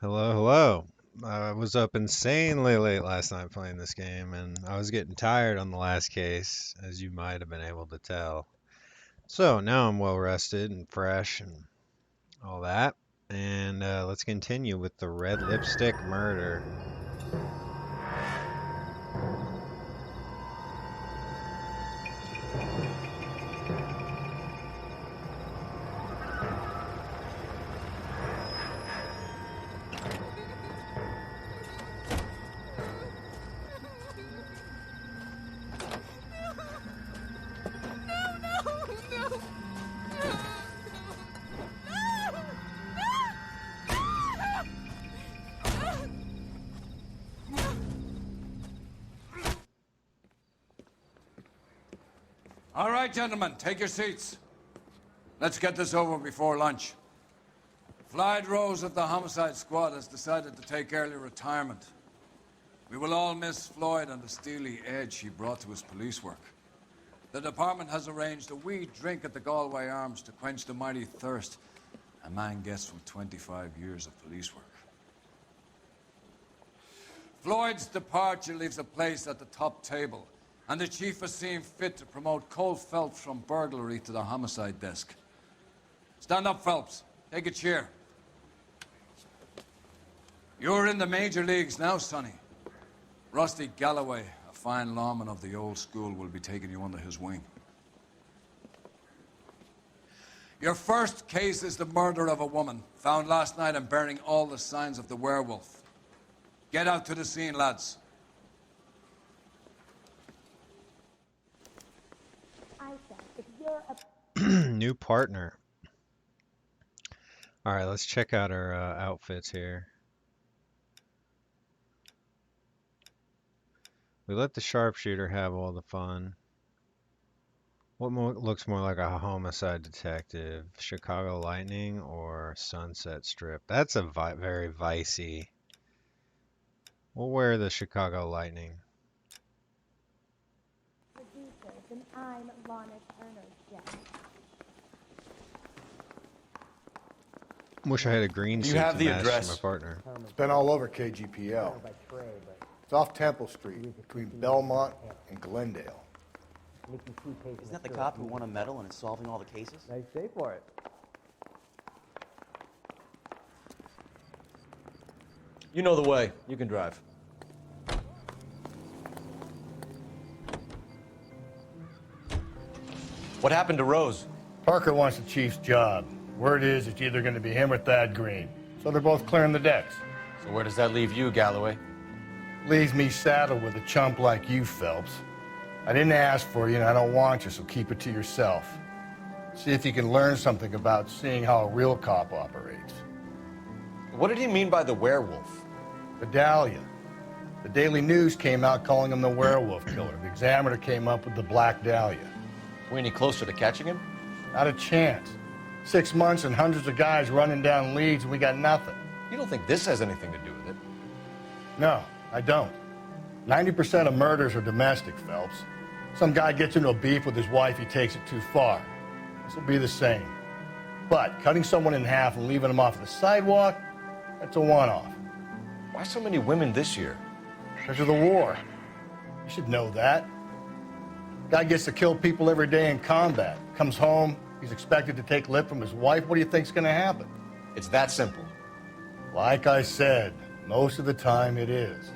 Hello, hello. I was up insanely late last night playing this game, and I was getting tired on the last case, as you might have been able to tell. So now I'm well rested and fresh and all that. And let's continue with the red lipstick murder. All right, gentlemen, take your seats. Let's get this over before lunch. Floyd Rose of the Homicide Squad has decided to take early retirement. We will all miss Floyd and the steely edge he brought to his police work. The department has arranged a wee drink at the Galway Arms to quench the mighty thirst a man gets from 25 years of police work. Floyd's departure leaves a place at the top table, and the chief has seen fit to promote Cole Phelps from burglary to the homicide desk. Stand up, Phelps. Take a chair. You're in the major leagues now, Sonny. Rusty Galloway, a fine lawman of the old school, will be taking you under his wing. Your first case is the murder of a woman, found last night and bearing all the signs of the werewolf. Get out to the scene, lads. New partner. All right, let's check out our outfits here. We let the sharpshooter have all the fun. What looks more like a homicide detective? Chicago Lightning or Sunset Strip? That's a very vicey. We'll wear the Chicago Lightning. Producers, and I'm Lana Turner, Jeff. Wish I had a green Do you suit have to the match address? my partner. It's been all over KGPL. It's off Temple Street, between Belmont and Glendale. Isn't that the cop who won a medal and is solving all the cases? Nice day for it. You know the way. You can drive. What happened to Rose? Parker wants the chief's job. Word is it's either going to be him or Thad Green. So they're both clearing the decks. So where does that leave you, Galloway? Leaves me saddled with a chump like you, Phelps. I didn't ask for you and I don't want you, so keep it to yourself. See if you can learn something about seeing how a real cop operates. What did he mean by the werewolf? Vidalia. The Daily News came out calling him the werewolf killer. The Examiner came up with the Black Dahlia. We any closer to catching him? Not a chance. 6 months and hundreds of guys running down leads and we got nothing. You don't think this has anything to do with it? No, I don't. 90% of murders are domestic, Phelps. Some guy gets into a beef with his wife, he takes it too far. This will be the same. But cutting someone in half and leaving them off the sidewalk, that's a one-off. Why so many women this year? Because of the war. You should know that. Guy gets to kill people every day in combat. Comes home, he's expected to take lip from his wife. What do you think's gonna happen? It's that simple. Like I said, most of the time it is.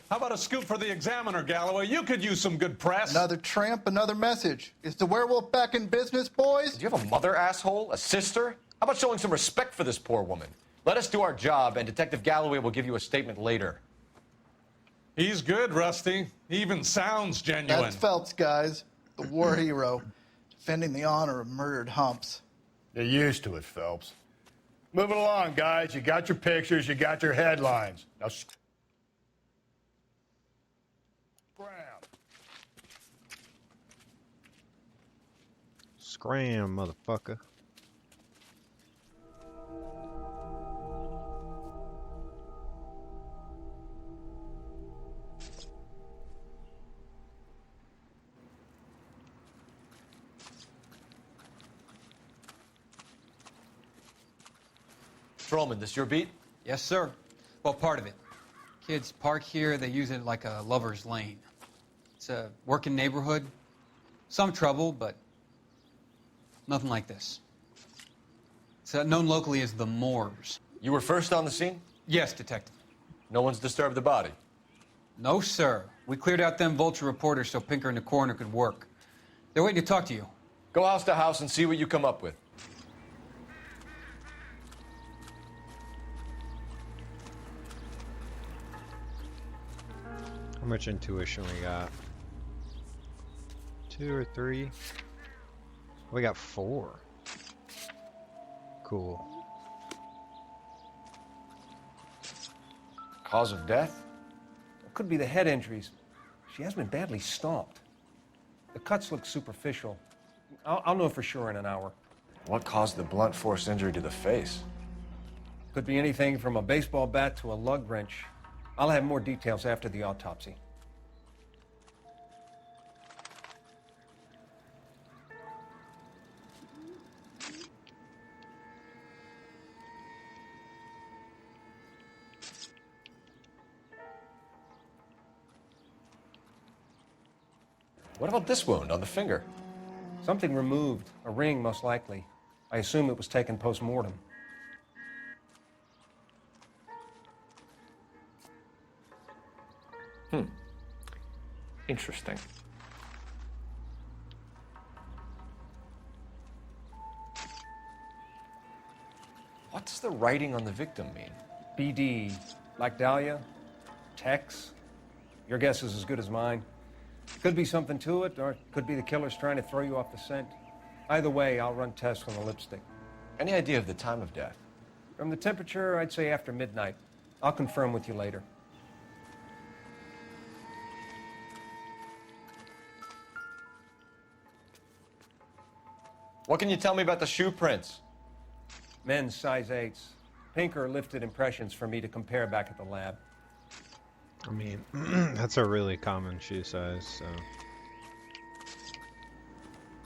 How about a scoop for the Examiner, Galloway? You could use some good press. Another tramp, another message. Is the werewolf back in business, boys? Do you have a mother, asshole? A sister? How about showing some respect for this poor woman? Let us do our job, and Detective Galloway will give you a statement later. He's good, Rusty. He even sounds genuine. That's Phelps, guys. The war hero. Defending the honor of murdered humps. You're used to it, Phelps. Moving along, guys. You got your pictures, you got your headlines. Now scram. Scram, motherfucker. Patrolman, this your beat? Yes, sir. Well, part of it. Kids park here, they use it like a lover's lane. It's a working neighborhood. Some trouble, but nothing like this. It's known locally as the Moors. You were first on the scene? Yes, Detective. No one's disturbed the body? No, sir. We cleared out them vulture reporters so Pinker and the coroner could work. They're waiting to talk to you. Go house to house and see what you come up with. How much intuition we got? 2 or 3? We got 4. Cool. Cause of death? It could be the head injuries. She has been badly stomped. The cuts look superficial. I'll know for sure in an hour. What caused the blunt force injury to the face? Could be anything from a baseball bat to a lug wrench. I'll have more details after the autopsy. What about this wound on the finger? Something removed, a ring most likely. I assume it was taken post-mortem. Interesting. What does the writing on the victim mean? BD, like Dahlia, Tex. Your guess is as good as mine. Could be something to it, or it could be the killer's trying to throw you off the scent. Either way, I'll run tests on the lipstick. Any idea of the time of death? From the temperature, I'd say after midnight. I'll confirm with you later. What can you tell me about the shoe prints? Men's size 8s. Pinker lifted impressions for me to compare back at the lab. I mean, that's a really common shoe size, so...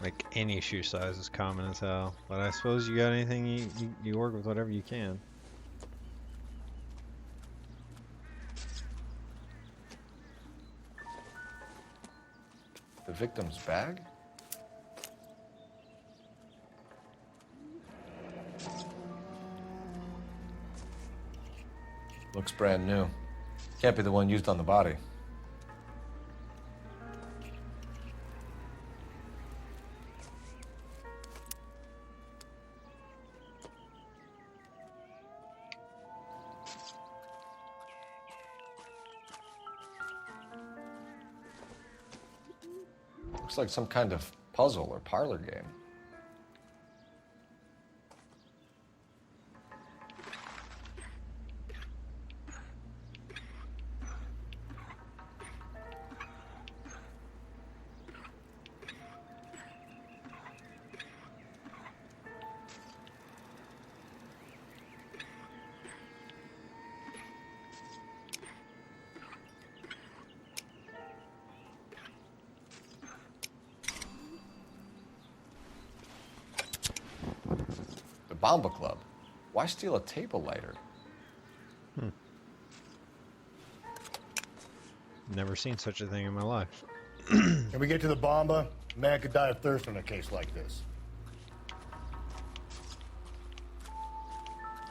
Like, any shoe size is common as hell. But I suppose you got anything, you work with whatever you can. The victim's bag? Looks brand new. Can't be the one used on the body. Looks like some kind of puzzle or parlor game. Bomba Club. Why steal a table lighter? Never seen such a thing in my life. Can we get to the Bomba? A man could die of thirst in a case like this.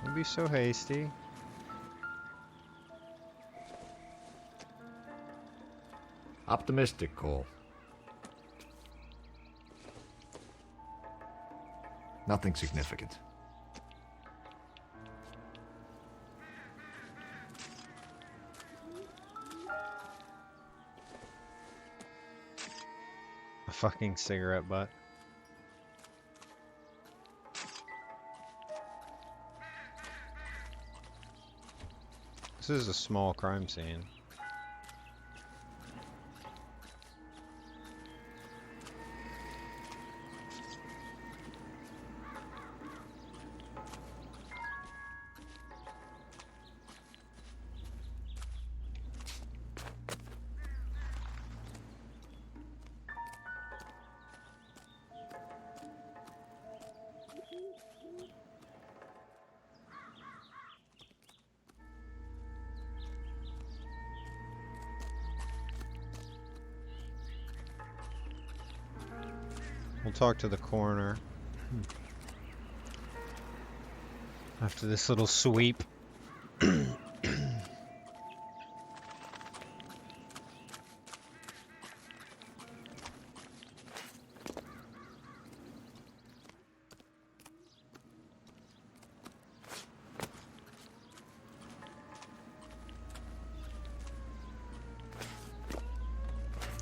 Don't be so hasty. Optimistic, Cole. Nothing significant. A fucking cigarette butt. This is a small crime scene. We'll talk to the coroner. After this little sweep.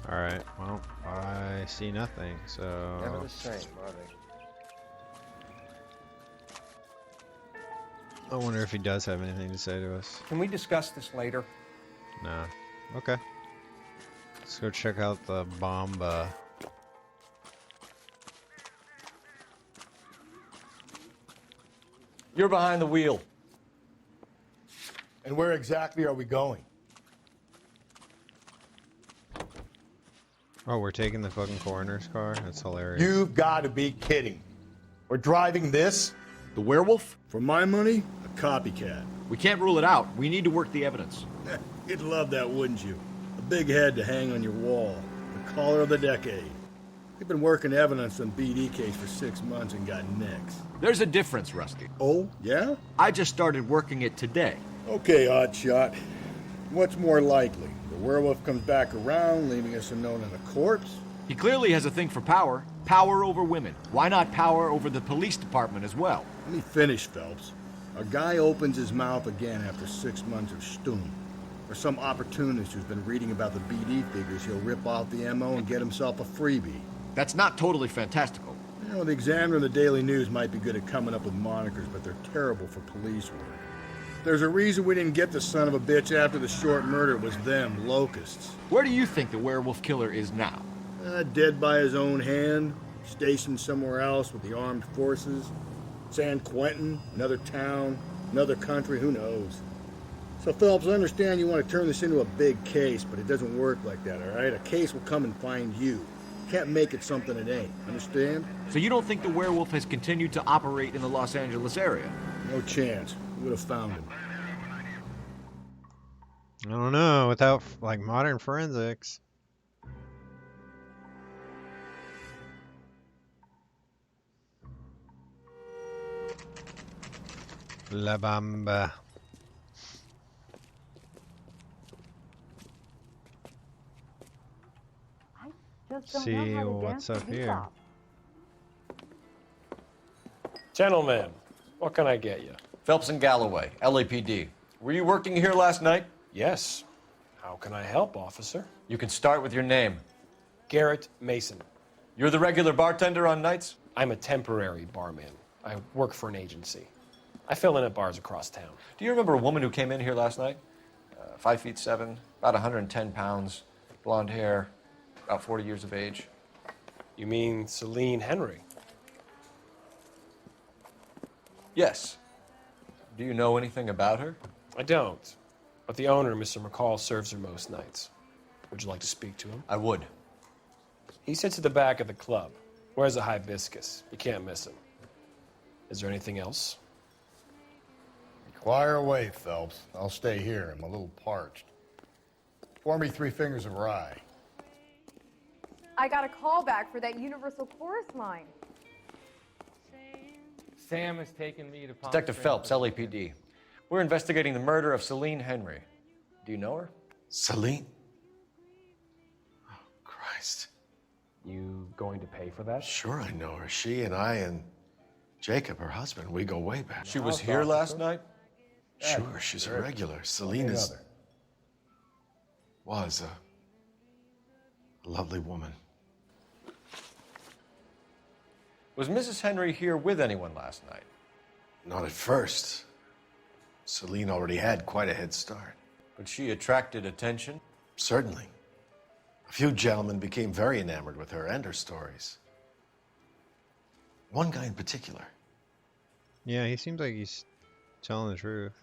Alright, well, I see nothing, so... Never the same, are they? I wonder if he does have anything to say to us. Can we discuss this later? Nah. Okay. Let's go check out the Bomba. You're behind the wheel. And where exactly are we going? Oh, we're taking the fucking coroner's car? That's hilarious. You've got to be kidding. We're driving this? The werewolf? For my money, a copycat. We can't rule it out. We need to work the evidence. You'd love that, wouldn't you? A big head to hang on your wall. The caller of the decade. We've been working evidence on BD case for 6 months and got nicks. There's a difference, Rusty. Oh, yeah? I just started working it today. Okay, oddshot. What's more likely? The werewolf comes back around, leaving us unknown in a corpse? He clearly has a thing for power. Power over women. Why not power over the police department as well? Let me finish, Phelps. A guy opens his mouth again after 6 months of stewing. Or some opportunist who's been reading about the BD figures he'll rip off the MO and get himself a freebie. That's not totally fantastical. You know, the Examiner and the Daily News might be good at coming up with monikers, but they're terrible for police work. There's a reason we didn't get the son of a bitch after the short murder. It was them, locusts. Where do you think the werewolf killer is now? Dead by his own hand, stationed somewhere else with the armed forces. San Quentin, another town, another country, who knows? So, Phelps, I understand you want to turn this into a big case, but it doesn't work like that, all right? A case will come and find you. Can't make it something it ain't, understand? So you don't think the werewolf has continued to operate in the Los Angeles area? No chance. We would have found him. I don't know, without, like, modern forensics. La Bamba. Just don't See know how to what's dance up the here. hip-hop. Gentlemen, what can I get you? Phelps and Galloway, LAPD. Were you working here last night? Yes. How can I help, officer? You can start with your name. Garrett Mason. You're the regular bartender on nights? I'm a temporary barman. I work for an agency. I fill in at bars across town. Do you remember a woman who came in here last night? 5'7", about 110 pounds, blonde hair, about 40 years of age. You mean Celine Henry? Yes. Do you know anything about her? I don't. But the owner, Mr. McCall, serves her most nights. Would you like to speak to him? I would. He sits at the back of the club. Wears a hibiscus. You can't miss him. Is there anything else? Inquire away, Phelps. I'll stay here. I'm a little parched. Pour me 3 fingers of rye. I got a call back for that Universal Chorus line. Sam has taken me to Palm Detective Springs. Phelps, LAPD. We're investigating the murder of Celine Henry. Do you know her? Celine? Oh, Christ. You going to pay for that? Sure I know her. She and I and Jacob, her husband, we go way back. She was here last night? Sure, she's a regular. Celine is... was a lovely woman. Was Mrs. Henry here with anyone last night? Not at first. Celine already had quite a head start. But she attracted attention? Certainly. A few gentlemen became very enamored with her and her stories. One guy in particular. Yeah, he seems like he's telling the truth.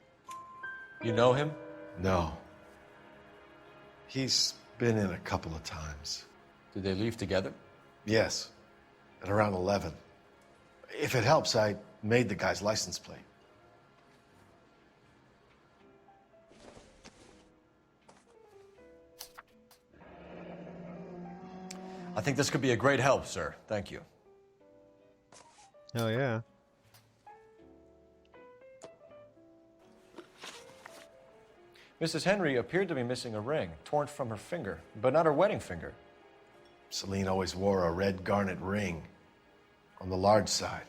You know him? No. He's been in a couple of times. Did they leave together? Yes. At around 11. If it helps, I made the guy's license plate. I think this could be a great help, sir. Thank you. Hell yeah. Mrs. Henry appeared to be missing a ring, torn from her finger, but not her wedding finger. Celine always wore a red garnet ring on the large side.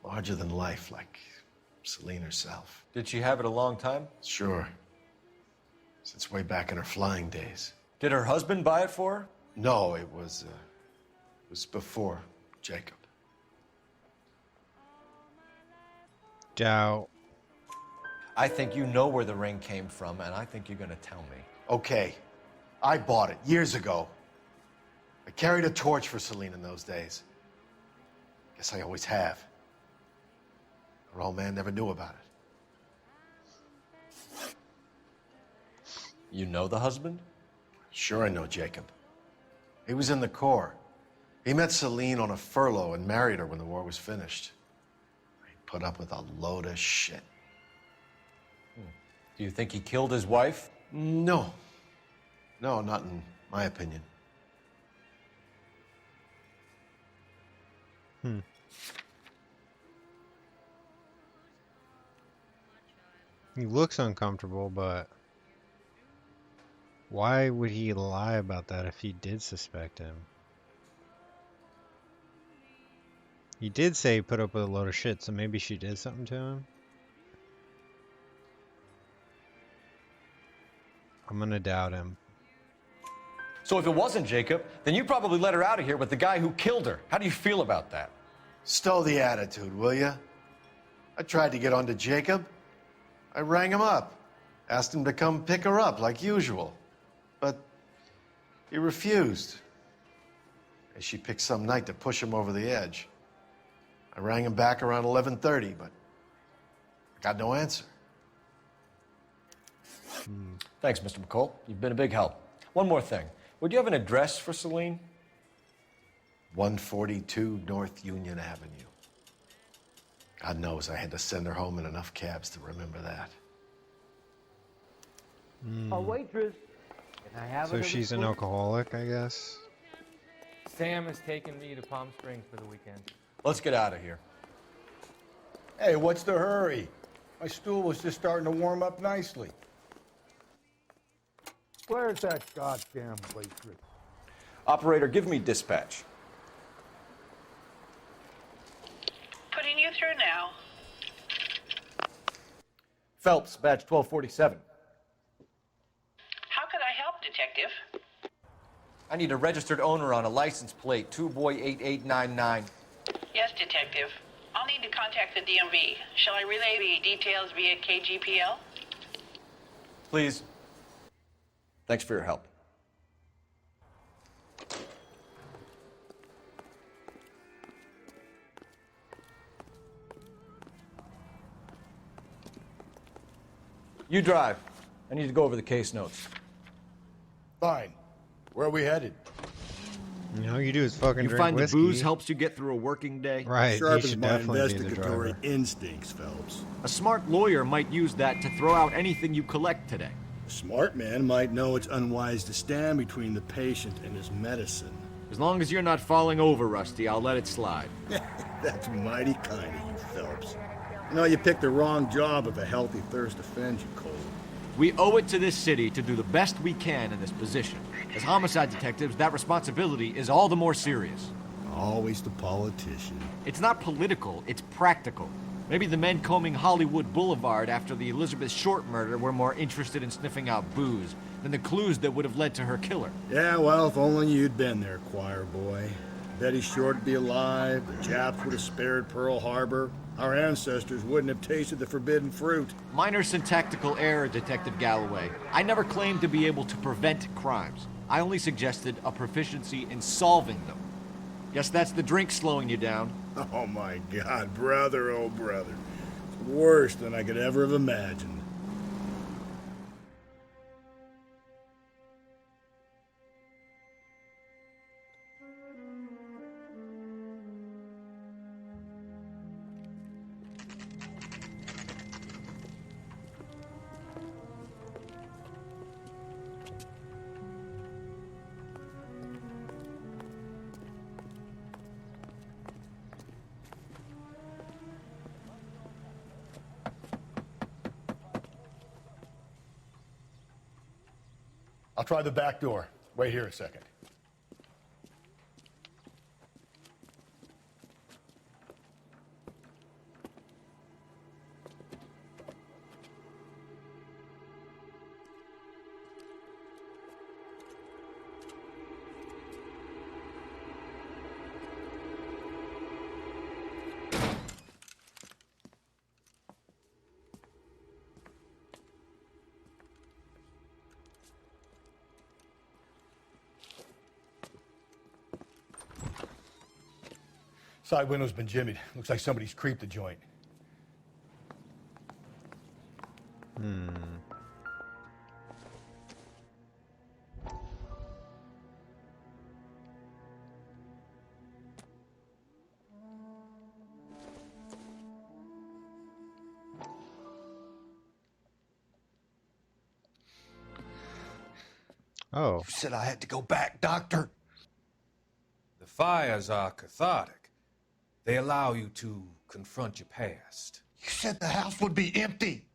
Larger than life, like Celine herself. Did she have it a long time? Sure. Since way back in her flying days. Did her husband buy it for her? No, it was before Jacob. Doubt. I think you know where the ring came from, and I think you're gonna tell me. Okay, I bought it years ago. I carried a torch for Celine in those days. Guess I always have. Her old man never knew about it. You know the husband? Sure I know Jacob. He was in the Corps. He met Celine on a furlough and married her when the war was finished. He put up with a load of shit. Do you think he killed his wife? No. No, not in my opinion. He looks uncomfortable, but why would he lie about that if he did suspect him? He did say he put up with a load of shit, so maybe she did something to him. I'm gonna doubt him. So if it wasn't Jacob, then you probably let her out of here with the guy who killed her. How do you feel about that? Stow the attitude, will ya? I tried to get onto Jacob. I rang him up, asked him to come pick her up like usual. But he refused. And she picked some night to push him over the edge. I rang him back around 11:30, but I got no answer. Thanks, Mr. McCall. You've been a big help. One more thing. Would you have an address for Celine? 142 North Union Avenue. God knows I had to send her home in enough cabs to remember that. A waitress. Can I have So she's an alcoholic, I guess. Sam has taken me to Palm Springs for the weekend. Let's get out of here. Hey, what's the hurry? My stool was just starting to warm up nicely. Where's that goddamn waitress? Operator, give me dispatch. Putting you through now. Phelps, badge 1247. How could I help, Detective? I need a registered owner on a license plate, 2boy8899. Yes, Detective. I'll need to contact the DMV. Shall I relay the details via KGPL? Please. Thanks for your help. You drive. I need to go over the case notes. Fine. Where are we headed? You know, all you do is fucking You drink find whiskey. the booze helps you get through a working day? Right, he Sharpens should my definitely be the investigatory driver. instincts, Phelps. A smart lawyer might use that to throw out anything you collect today. A smart man might know it's unwise to stand between the patient and his medicine. As long as you're not falling over, Rusty, I'll let it slide. That's mighty kind of you, Phelps. You know, you picked the wrong job if a healthy thirst offends you, Cole. We owe it to this city to do the best we can in this position. As homicide detectives, that responsibility is all the more serious. Always the politician. It's not political, it's practical. Maybe the men combing Hollywood Boulevard after the Elizabeth Short murder were more interested in sniffing out booze than the clues that would have led to her killer. Yeah, well, if only you'd been there, choir boy. Betty Short would be alive, the Japs would have spared Pearl Harbor, our ancestors wouldn't have tasted the forbidden fruit. Minor syntactical error, Detective Galloway. I never claimed to be able to prevent crimes. I only suggested a proficiency in solving them. Guess that's the drink slowing you down. Oh my God, brother, oh brother. It's worse than I could ever have imagined. I'll try the back door. Wait here a second. Side window's been jimmied. Looks like somebody's creeped the joint. Oh. You said I had to go back, Doctor. The fires are cathartic. They allow you to confront your past. You said the house would be empty.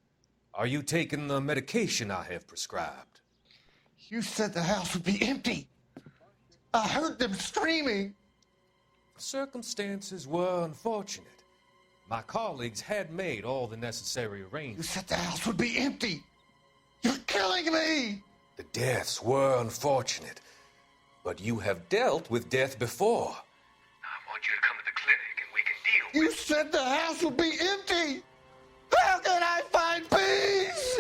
Are you taking the medication I have prescribed? You said the house would be empty. I heard them screaming. Circumstances were unfortunate. My colleagues had made all the necessary You arrangements. said the house would be empty. You're killing me. The deaths were unfortunate, but you have dealt with death before. I want you to come to the clinic and we can deal with... You said the house would be empty. How can I find peace?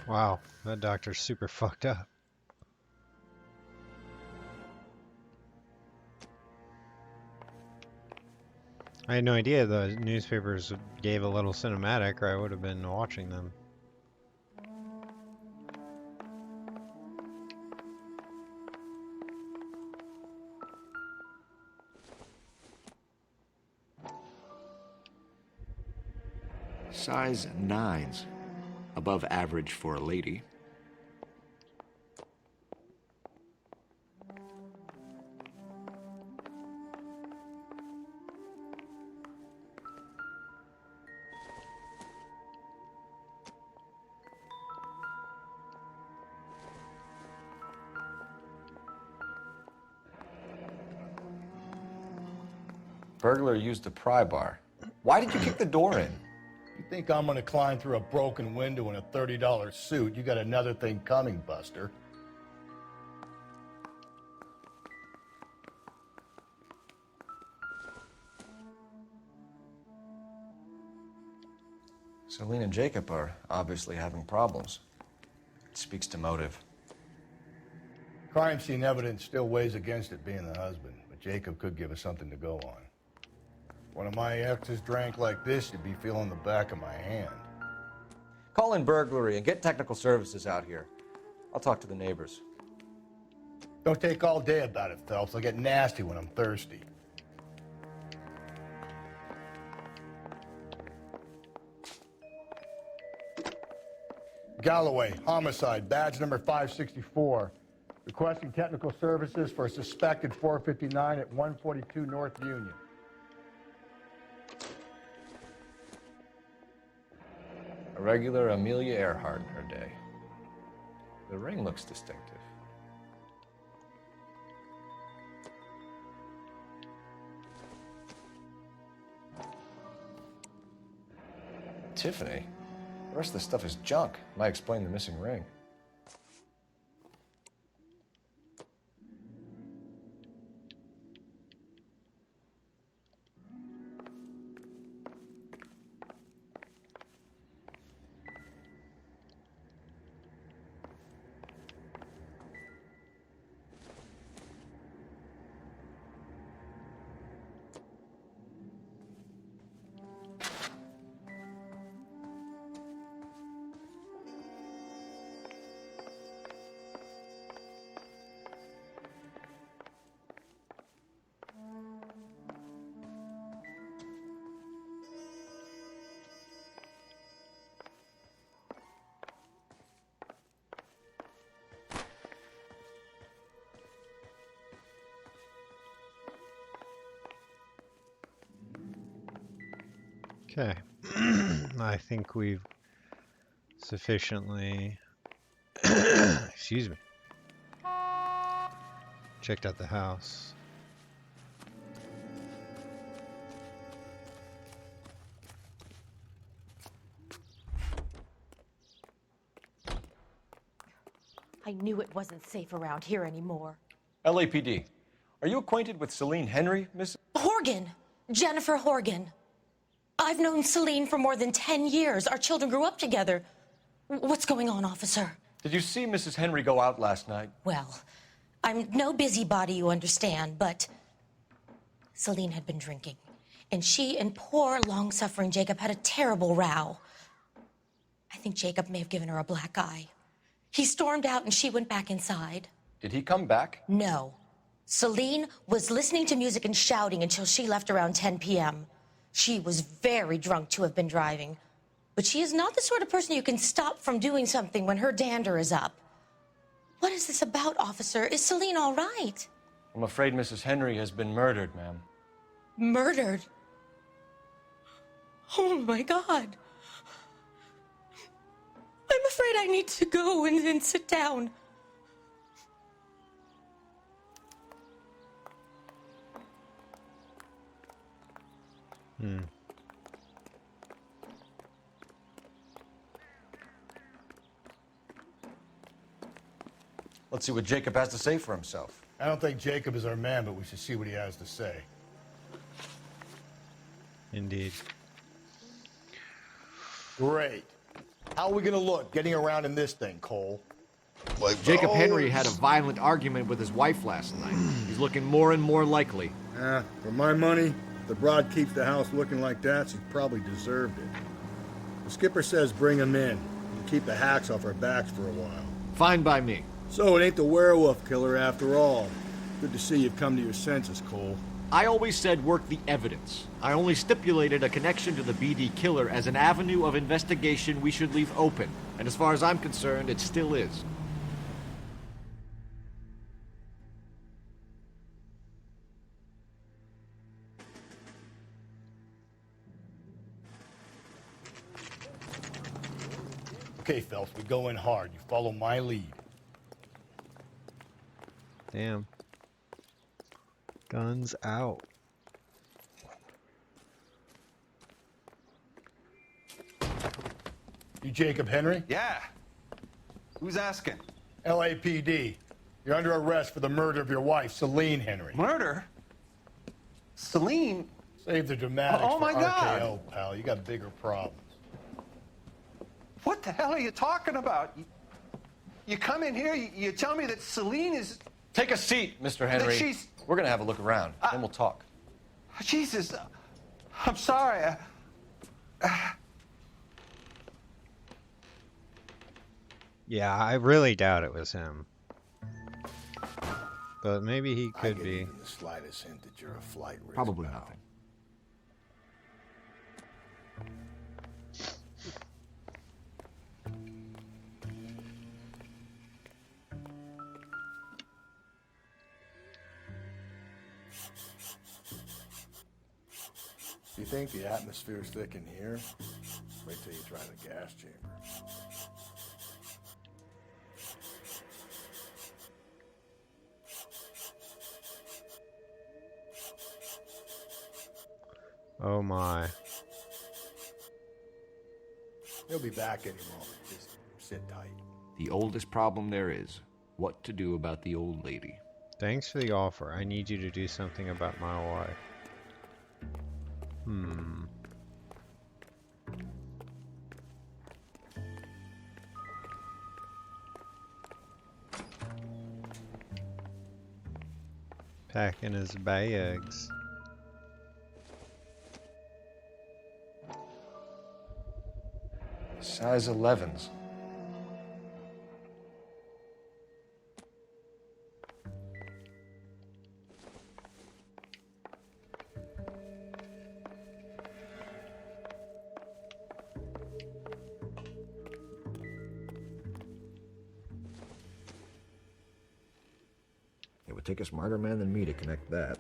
Wow, that doctor's super fucked up. I had no idea the newspapers gave a little cinematic, or I would have been watching them. Size 9s. Above average for a lady. Burglar used a pry bar. Why did you kick the door in? You think I'm gonna climb through a broken window in a $30 suit? You got another thing coming, Buster. Celine and Jacob are obviously having problems. It speaks to motive. Crime scene evidence still weighs against it being the husband, but Jacob could give us something to go on. One of my exes drank like this, you'd be feeling the back of my hand. Call in burglary and get technical services out here. I'll talk to the neighbors. Don't take all day about it, Phelps. I'll get nasty when I'm thirsty. Galloway, homicide, badge number 564. Requesting technical services for a suspected 459 at 142 North Union. A regular Amelia Earhart in her day. The ring looks distinctive. Tiffany? The rest of the stuff is junk. Might explain the missing ring. Okay. I think we've sufficiently, excuse me, checked out the house. I knew it wasn't safe around here anymore. LAPD. Are you acquainted with Celine Henry, Miss? Horgan! Jennifer Horgan. I've known Celine for more than 10 years. Our children grew up together. What's going on, officer? Did you see Mrs. Henry go out last night? Well, I'm no busybody, you understand, but Celine had been drinking. And she and poor, long-suffering Jacob had a terrible row. I think Jacob may have given her a black eye. He stormed out and she went back inside. Did he come back? No. Celine was listening to music and shouting until she left around 10 p.m. She was very drunk to have been driving. But she is not the sort of person you can stop from doing something when her dander is up. What is this about, officer? Is Celine all right? I'm afraid Mrs. Henry has been murdered, ma'am. Murdered? Oh, my God. I'm afraid I need to go and sit down. Let's see what Jacob has to say for himself. I don't think Jacob is our man, but we should see what he has to say. Indeed. Great. How are we gonna look getting around in this thing, Cole? Jacob Henry had a violent argument with his wife last night. He's looking more and more likely. For my money, if the broad keeps the house looking like that, she's probably deserved it. The skipper says bring him in and keep the hacks off our backs for a while. Fine by me. So it ain't the werewolf killer after all. Good to see you've come to your senses, Cole. I always said work the evidence. I only stipulated a connection to the BD killer as an avenue of investigation we should leave open. And as far as I'm concerned, it still is. Okay, Phelps, we go in hard. You follow my lead. Damn. Guns out. You Jacob Henry? Yeah. Who's asking? LAPD. You're under arrest for the murder of your wife, Celine Henry. Murder? Celine? Save the dramatics Oh, my for God. RKO, pal. You got bigger problems. What the hell are you talking about? You come in here, you tell me that Celine is... Take a seat, Mr. Henry. she's- We're gonna have a look around, then we'll talk. Jesus, I'm sorry. Yeah, I really doubt it was him. But maybe he could be. The slightest hint that you're a flight risk. Probably pal. nothing. Do you think the atmosphere's thick in here? Wait till you try the gas chamber. Oh my. He'll be back any moment. Just sit tight. The oldest problem there is, what to do about the old lady. Thanks for the offer. I need you to do something about my wife. Packing his bags. Size 11s. It would take a smarter man than me to connect that.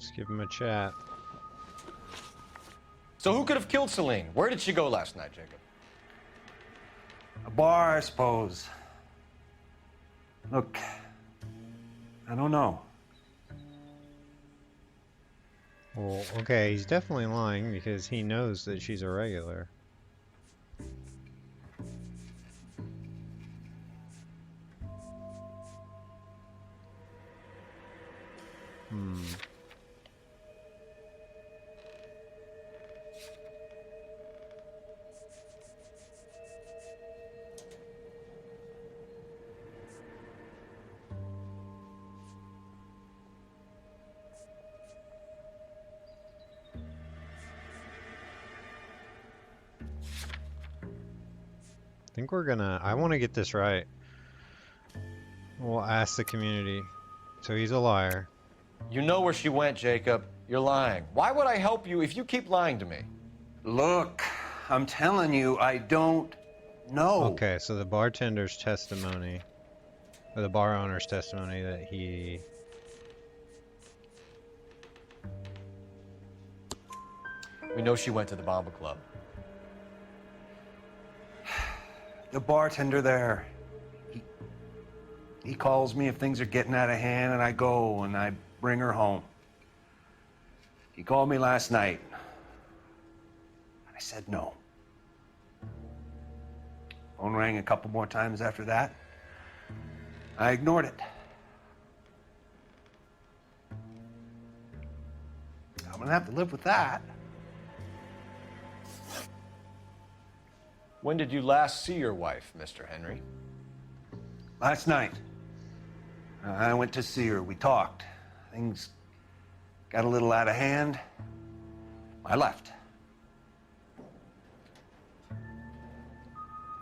Let's give him a chat. So who could have killed Celine? Where did she go last night, Jacob? A bar, I suppose. Look, I don't know. Well, okay, he's definitely lying because he knows that she's a regular. I think I want to get this right. We'll ask the community. So he's a liar. You know where she went, Jacob. You're lying. Why would I help you if you keep lying to me? Look, I'm telling you, I don't know. Okay, so the bartender's testimony, or the bar owner's testimony that he... We know she went to the Bomba Club. The bartender there, he calls me if things are getting out of hand, and I go and I bring her home. He called me last night. I said no. Phone rang a couple more times after that. I ignored it. I'm gonna have to live with that. When did you last see your wife, Mr. Henry? Last night. I went to see her. We talked. Things got a little out of hand. I left.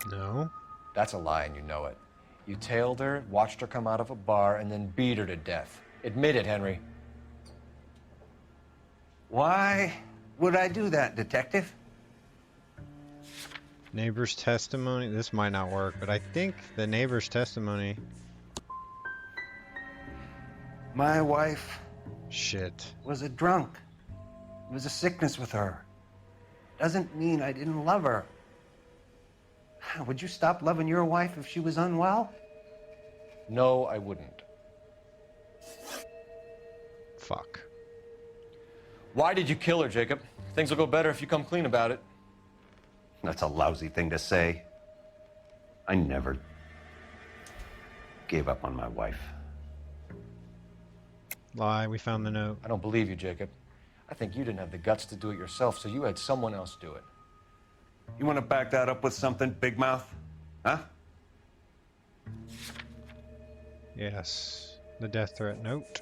No. That's a lie, and you know it. You tailed her, watched her come out of a bar, and then beat her to death. Admit it, Henry. Why would I do that, Detective? Neighbor's testimony. This might not work, but I think the neighbor's testimony. My wife Shit. was a drunk. It was a sickness with her. Doesn't mean I didn't love her. Would you stop loving your wife if she was unwell? No, I wouldn't. Fuck. Why did you kill her, Jacob? Things will go better if you come clean about it. That's a lousy thing to say. I never gave up on my wife. Lie, we found the note. I don't believe you, Jacob. I think you didn't have the guts to do it yourself, so you had someone else do it. You want to back that up with something, Big Mouth? Huh? Yes. The death threat note.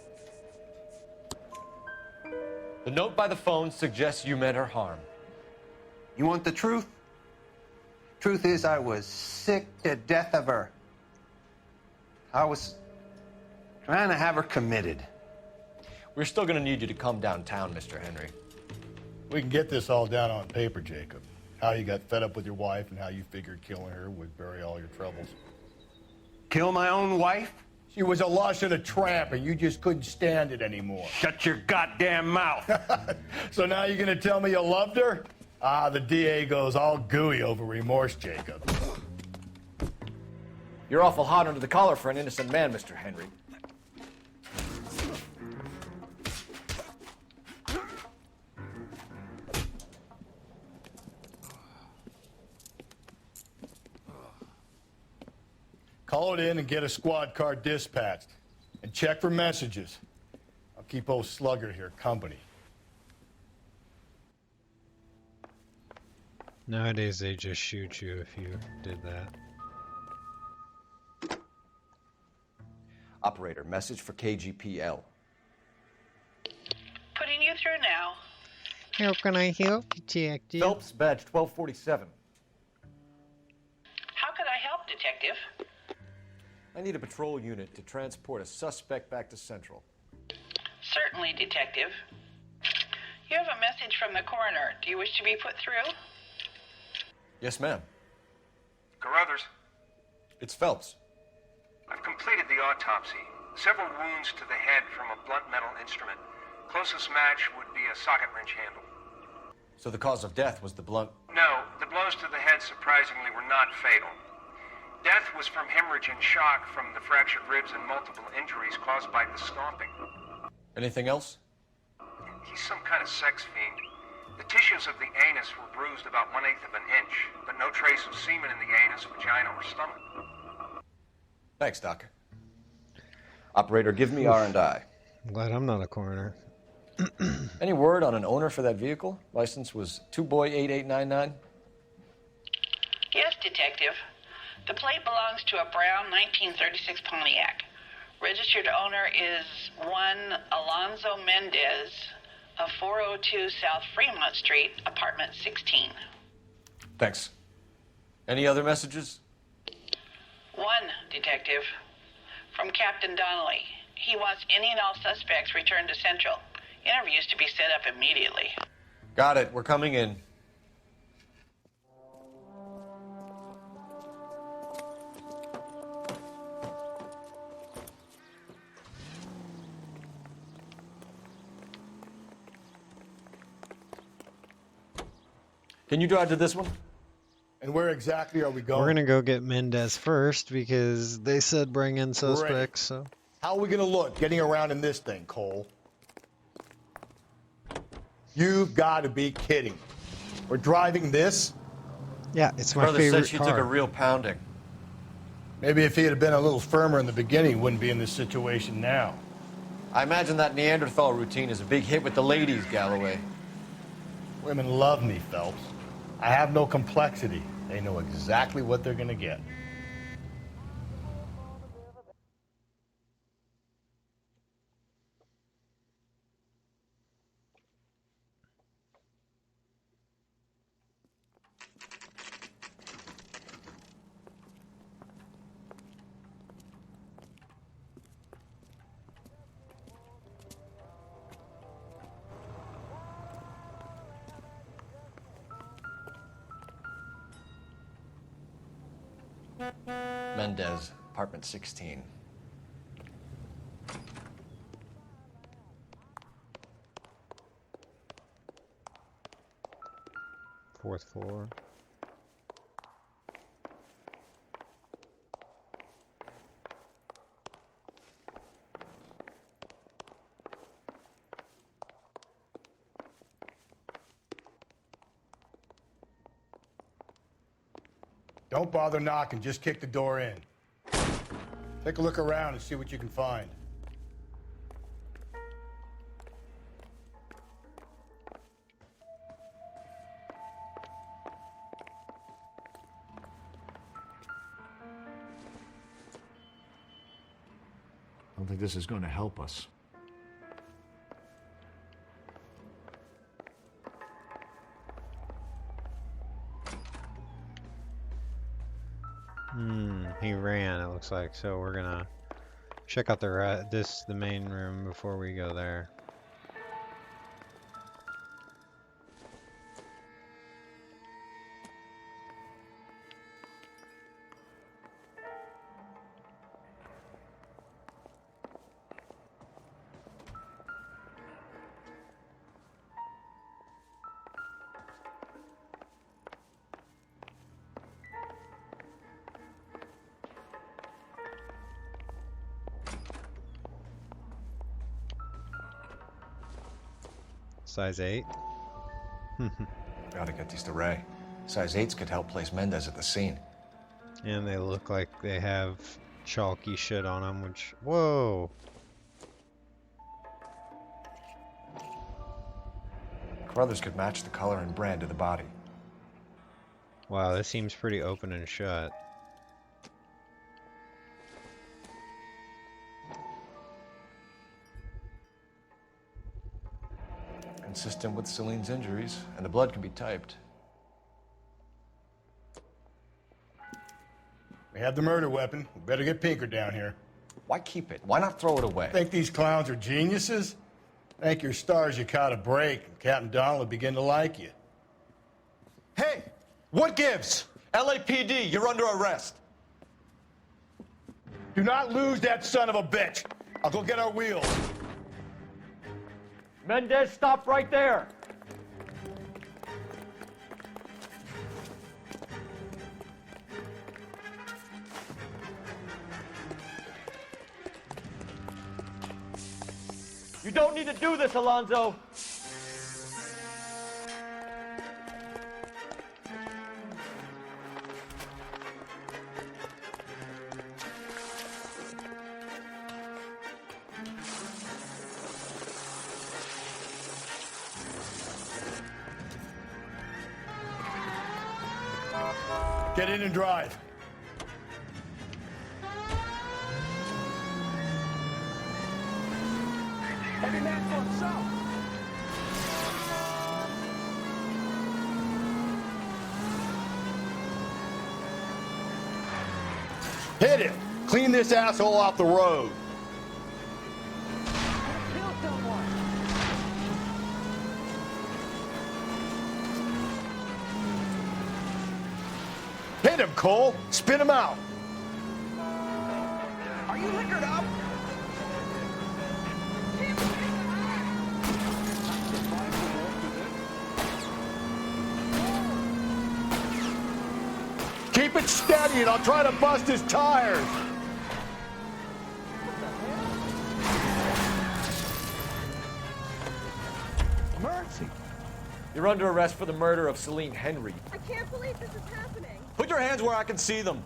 The note by the phone suggests you meant her harm. You want the truth? Truth is, I was sick to death of her. I was trying to have her committed. We're still going to need you to come downtown, Mr. Henry. We can get this all down on paper, Jacob. How you got fed up with your wife and how you figured killing her would bury all your troubles. Kill my own wife? She was a lush and a tramp, and you just couldn't stand it anymore. Shut your goddamn mouth. So now you're gonna tell me you loved her? Ah, the DA goes all gooey over remorse, Jacob. You're awful hot under the collar for an innocent man, Mr. Henry. Call it in and get a squad car dispatched. And check for messages. I'll keep old Slugger here company. Nowadays they just shoot you if you did that. Operator, message for KGPL. Putting you through now. How can I help you, Detective? Phelps, badge 1247. How could I help, Detective? I need a patrol unit to transport a suspect back to Central. Certainly, Detective. You have a message from the coroner. Do you wish to be put through? Yes, ma'am. Carruthers, It's Phelps. I've completed the autopsy. Several wounds to the head from a blunt metal instrument. Closest match would be a socket wrench handle. So the cause of death was the blunt... No, the blows to the head surprisingly were not fatal. Death was from hemorrhage and shock from the fractured ribs and multiple injuries caused by the stomping. Anything else? He's some kind of sex fiend. The tissues of the anus were bruised about 1/8 of an inch, but no trace of semen in the anus, vagina, or stomach. Thanks, Doc. Operator, give me R&I. I'm glad I'm not a coroner. Any word on an owner for that vehicle? License was 2boy8899. Yes, Detective. The plate belongs to a brown 1936 Pontiac. Registered owner is one Alonzo Mendez of 402 South Fremont Street, apartment 16. Thanks. Any other messages? One, Detective. From Captain Donnelly. He wants any and all suspects returned to Central. Interviews to be set up immediately. Got it. We're coming in. Can you drive to this one? And where exactly are we going? We're gonna go get Mendez first because they said bring in suspects. So how are we gonna look getting around in this thing, Cole? You've got to be kidding. We're driving this? yeah, it's my Brother favorite said she car. took a real pounding. Maybe if he had been a little firmer in the beginning, he wouldn't be in this situation now. I imagine that Neanderthal routine is a big hit with the ladies, Galloway. Women love me, Phelps. I have no complexity. They know exactly what they're gonna get. Mendez, apartment 16. Fourth floor. Don't bother knocking, just kick the door in. Take a look around and see what you can find. I don't think this is going to help us. He ran, it looks like. So we're gonna check out the main room before we go there. Size 8. Gotta get these to Ray. Size 8s could help place Mendez at the scene. And they look like they have chalky shit on them, which... Whoa! Carruthers could match the color and brand of the body. Wow, this seems pretty open and shut. Consistent with Celine's injuries, and the blood can be typed. We have the murder weapon. We better get Pinker down here. Why keep it? Why not throw it away? Think these clowns are geniuses? Thank your stars you caught a break, and Captain Donald will begin to like you. Hey! What gives? LAPD, you're under arrest. Do not lose that son of a bitch. I'll go get our wheels. Mendez, stop right there. You don't need to do this, Alonzo. Get in and drive. Heavy man from south. Hit him. Clean this asshole off the road. Kill someone. Hit him, Cole. Spin him out. Are you liquored up? Keep it steady and I'll try to bust his tires. Mercy. You're under arrest for the murder of Celine Henry. I can't believe this is happening. Put your hands where I can see them.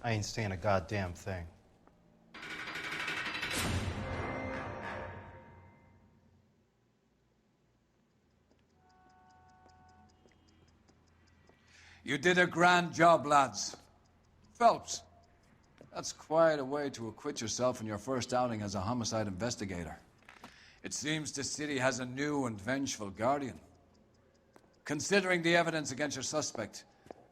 I ain't saying a goddamn thing. You did a grand job, lads. Phelps, that's quite a way to acquit yourself in your first outing as a homicide investigator. It seems the city has a new and vengeful guardian. Considering the evidence against your suspect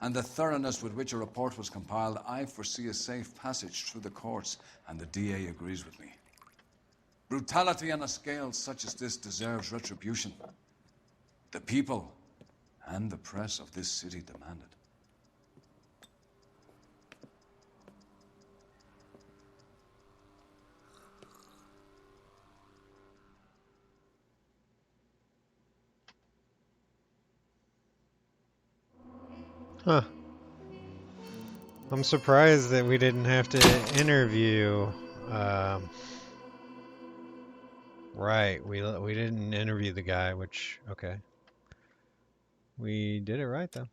and the thoroughness with which a report was compiled, I foresee a safe passage through the courts, and the DA agrees with me. Brutality on a scale such as this deserves retribution. The people and the press of this city demand it. Huh. I'm surprised that we didn't have to interview. Right, we didn't interview the guy, which, okay. We did it right, though.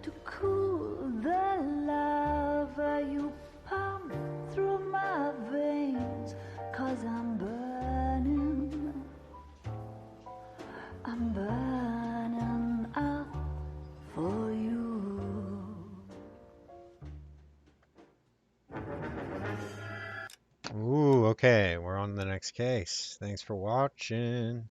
To cool the lava you pump through my veins, 'cause I'm burning up for you. Ooh, okay, we're on the next case. Thanks for watching.